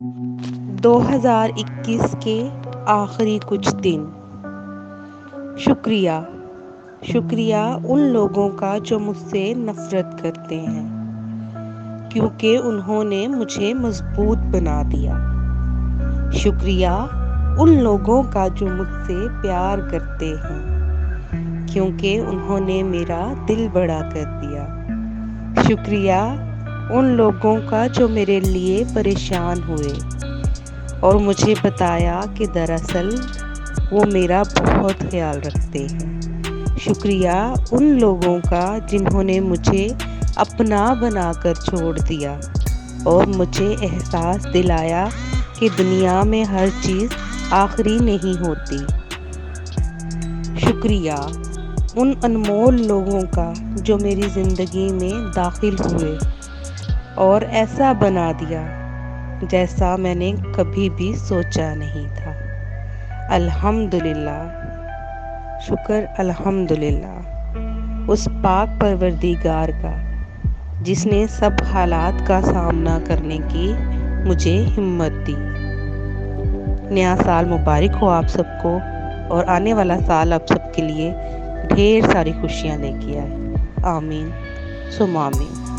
2021 کے آخری کچھ دن۔ شکریہ ان لوگوں کا جو مجھ سے نفرت کرتے ہیں، کیونکہ انہوں نے مجھے مضبوط بنا دیا۔ شکریہ ان لوگوں کا جو مجھ سے پیار کرتے ہیں، کیونکہ انہوں نے میرا دل بڑا کر دیا۔ شکریہ ان لوگوں کا جو میرے لیے پریشان ہوئے اور مجھے بتایا کہ دراصل وہ میرا بہت خیال رکھتے ہیں۔ شکریہ ان لوگوں کا جنہوں نے مجھے اپنا بنا کر چھوڑ دیا اور مجھے احساس دلایا کہ دنیا میں ہر چیز آخری نہیں ہوتی۔ شکریہ ان انمول لوگوں کا جو میری زندگی میں داخل ہوئے اور ایسا بنا دیا جیسا میں نے کبھی بھی سوچا نہیں تھا۔ الحمدللہ، شکر الحمدللہ اس پاک پروردگار کا جس نے سب حالات کا سامنا کرنے کی مجھے ہمت دی۔ نیا سال مبارک ہو آپ سب کو، اور آنے والا سال آپ سب کے لیے ڈھیر ساری خوشیاں لے کے آئے۔ آمین ثم آمین۔